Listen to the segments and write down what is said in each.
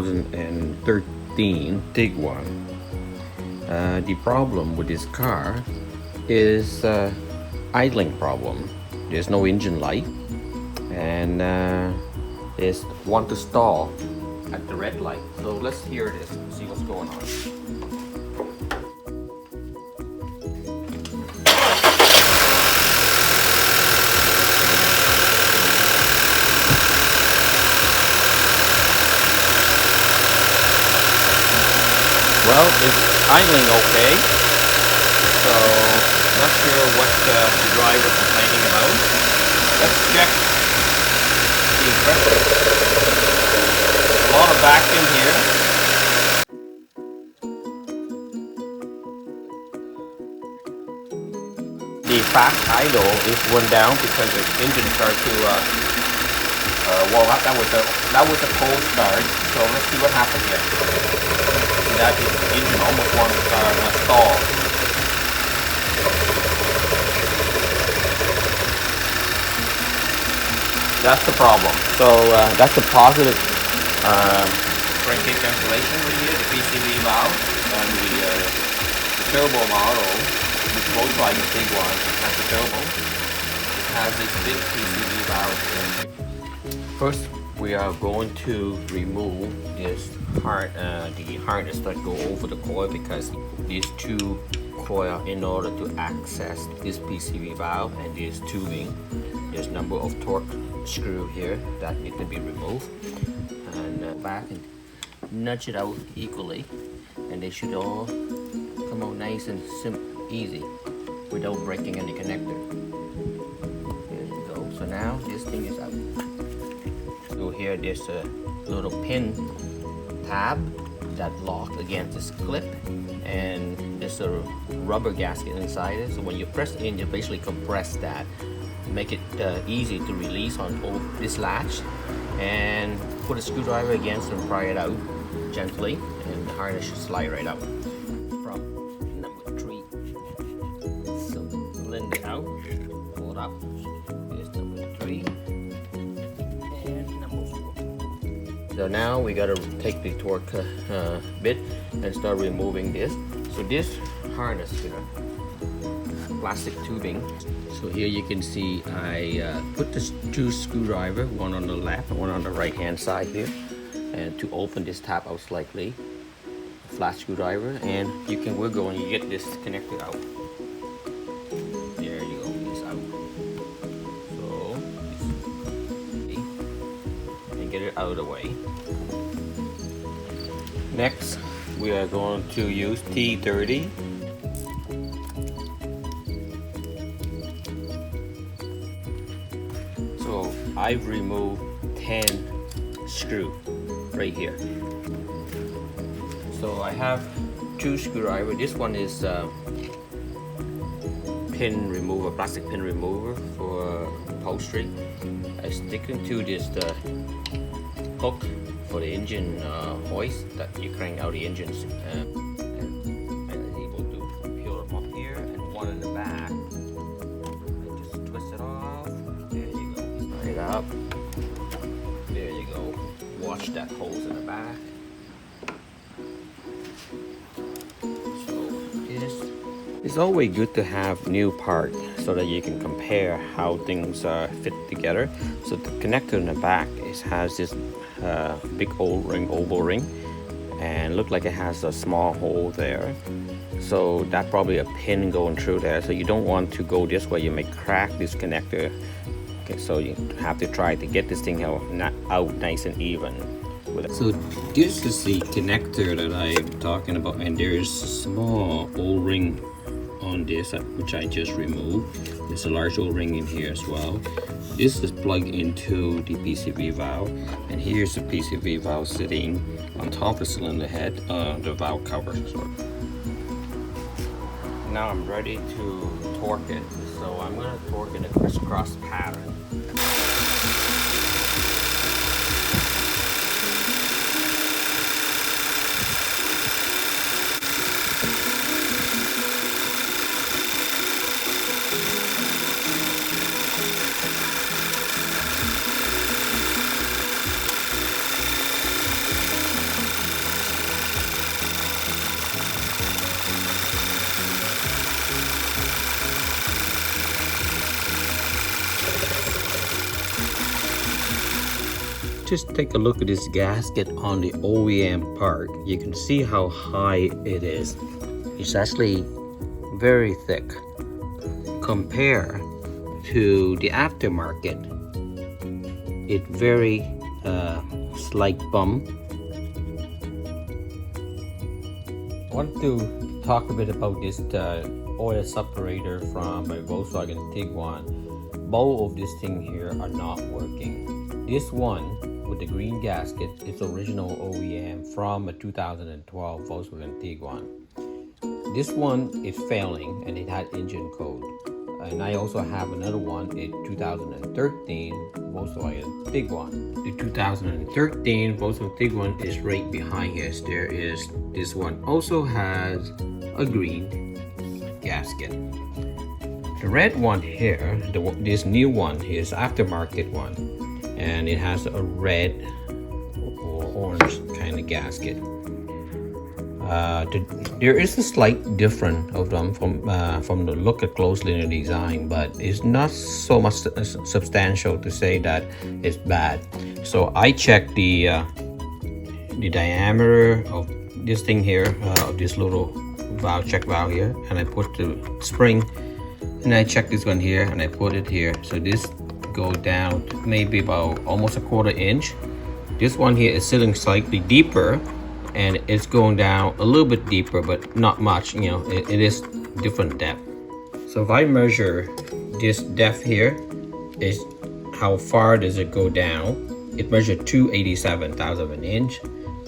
2013 Tiguan. The problem with this car is idling problem. There's no engine light, and there's want to stall at the red light. So let's hear this, see what's going on. Well, it's idling okay, so not sure what the driver is complaining about. Let's check the pressure. A lot of vacuum here. The fast idle is went down because the engine started to warm up. That was a cold start. So let's see what happened here. That the engine almost wants to stall. That's the problem. So that's the positive crankcase ventilation right here, the PCV valve, and the turbo model, which Volkswagen Tiguan has the turbo. It has this big PCV valve. First, we are going to remove this the harness that go over the coil, because these two coil in order to access this PCV valve and this tubing. There's number of torque screw here that need to be removed, and back and nudge it out equally, and they should all come out nice and easy without breaking any connector. There you go. So now this thing is out. So here there's a little pin tab that lock against this clip, and there's a rubber gasket inside it. So when you press in, you basically compress that, make it easy to release on this latch, and put a screwdriver against and pry it out gently, and the harness should slide right out from number 3. So blend it out, pull it up. Here's number 3 and number 4. So now we got to take the torque bit and start removing this. So this harness here, plastic tubing. So here you can see I put the 2 screwdriver, one on the left and one on the right hand side here, and to open this tab out slightly, flat screwdriver, and you can wiggle and you get this connected out. There you go, it's out. So and get it out of the way. Next, we are going to use T30. So I've removed 10 screw right here. So I have 2 screwdriver. This one is pin remover, plastic pin remover for upholstery. I stick into this hook for the engine hoist that you crank out the engines. And I was able to peel them up here, and one in the back. I just twist it off. There you go. Start it up. There you go. Watch that holes in the back. So it's always good to have new part so that you can compare how things fit together. So the connector in the back has this big old ring, oval ring, and look like it has a small hole there. So that's probably a pin going through there. So you don't want to go this way, you may crack this connector. Okay, so you have to try to get this thing out nice and even. So this is the connector that I'm talking about, and there's a small O-ring on this which I just removed. There's a large O-ring in here as well. This is plugged into the PCV valve, and here's the PCV valve sitting on top of the cylinder head, the valve cover. Now I'm ready to torque it, so I'm going to torque in a crisscross pattern. just take a look at this gasket on the OEM part. You can see how high it is. It's actually very thick compared to the aftermarket. It very slight bump. I want to talk a bit about this oil separator from my Volkswagen Tiguan. Both of these things here are not working. This one with the green gasket is original OEM from a 2012 Volkswagen Tiguan. This one is failing and it had engine code. And I also have another one in 2013 Volkswagen Tiguan. The 2013 Volkswagen Tiguan is right behind here. There is this one also has a green gasket. The red one here, this new one is aftermarket one, and it has a red or orange kind of gasket. There is a slight difference of them from the look at closely in the design, but it's not so much substantial to say that it's bad. So I checked the diameter of this thing here, of this little valve, check valve here, and I put the spring, and I checked this one here, and I put it here. So this go down to maybe about almost a quarter inch. This one here is sitting slightly deeper, and it's going down a little bit deeper, but not much. You know, it is different depth. So if I measure this depth here, is how far does it go down? It measured 287 thousandths of an inch,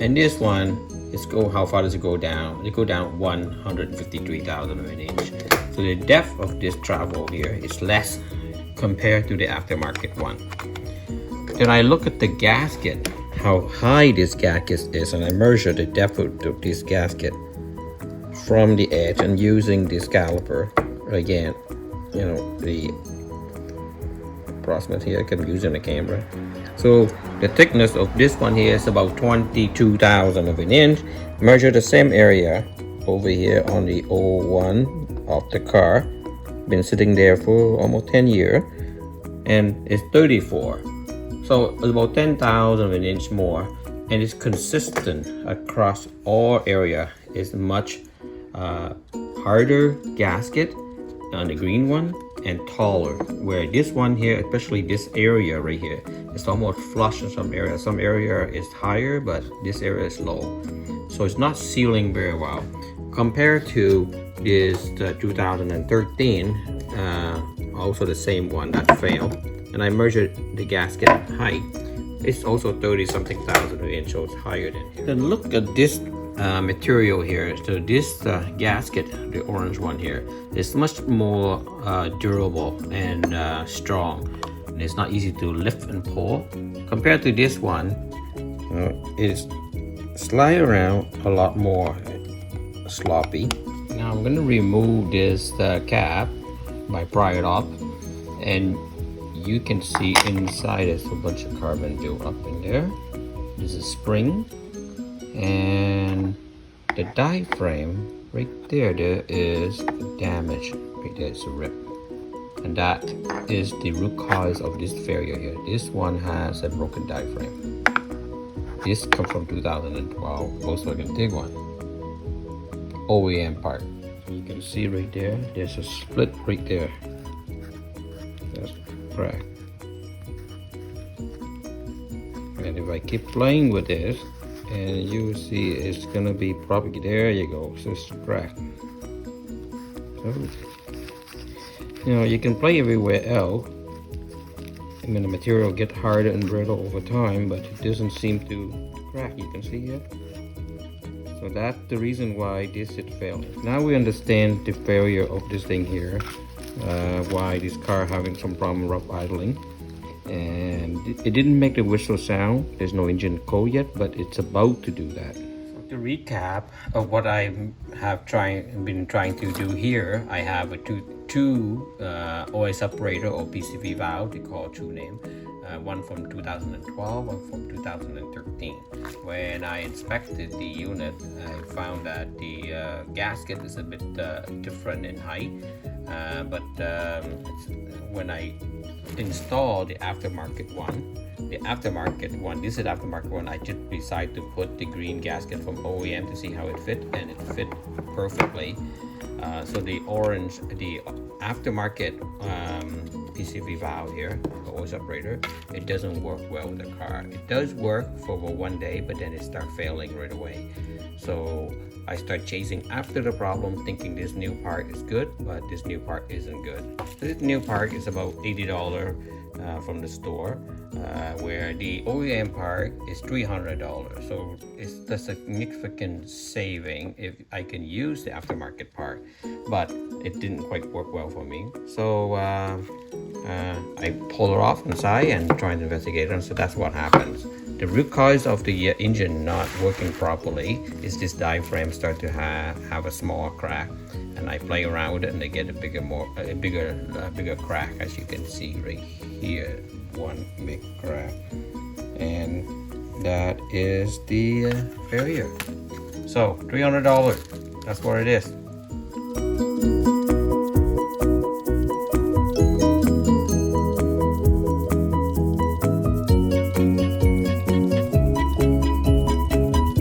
and this one is how far does it go down? It go down 153 thousandths of an inch. So the depth of this travel here is less compared to the aftermarket one. Then I look at the gasket, how high this gasket is, and I measure the depth of this gasket from the edge, and using this caliper again, you know, the approximate here I can use in the camera. So the thickness of this one here is about 22 thousandths of an inch. Measure the same area over here on the 01 of the car. Been sitting there for almost 10 years, and it's 34. So it's about 10 thousandths of an inch more, and it's consistent across all area. It's much harder gasket on the green one and taller, where this one here, especially this area right here, it's almost flush in some area. Some area is higher, but this area is low, so it's not sealing very well compared to this 2013 also the same one that failed. And I measured the gasket height. It's also 30 something thousand of inch, so it's higher than here. Then look at this material here. So this gasket, the orange one here, is much more durable and strong, and it's not easy to lift and pull compared to this one. It's slide around a lot more sloppy. Now I'm going to remove this cap by pry it off, and you can see inside there's a bunch of carbon built up in there. There's a spring, and the diaphragm right there is damaged. Right there, it's a rip, and that is the root cause of this failure here. This one has a broken diaphragm. This comes from 2012 Volkswagen Tiguan OEM part. You can see right there, there's a split right there. That's cracked. And if I keep playing with this, and you will see it's gonna be probably, there you go, so it's cracked. So, you know, you can play everywhere else. I mean, the material get harder and brittle over time, but it doesn't seem to crack. You can see it. So that's the reason why this is failing. Now we understand the failure of this thing here, why this car having some problem rough idling, and it didn't make the whistle sound. There's no engine code yet, but it's about to do that. So to recap of what I have been trying to do here, I have a two oil separator or PCV valve, they call true name. One from 2012, one from 2013. When I inspected the unit, I found that the gasket is a bit different in height, but when I installed the aftermarket one, The aftermarket one, this is aftermarket one, I just decided to put the green gasket from OEM to see how it fit, and it fit perfectly. So the orange, the aftermarket PCV valve here, the oil separator, it doesn't work well with the car. It does work for about 1 day, but then it starts failing right away. So I start chasing after the problem, thinking this new part is good, but this new part isn't good. This new part is about $80 from the store, where the OEM part is $300. So it's a significant saving if I can use the aftermarket part, but it didn't quite work well for me. So I pull it off inside and try to investigate it. So that's what happens. The root cause of the engine not working properly is this diaphragm start to have a small crack, and I play around with it and I get a bigger crack, as you can see right here, one big crack, and that is the failure. So $300, that's what it is.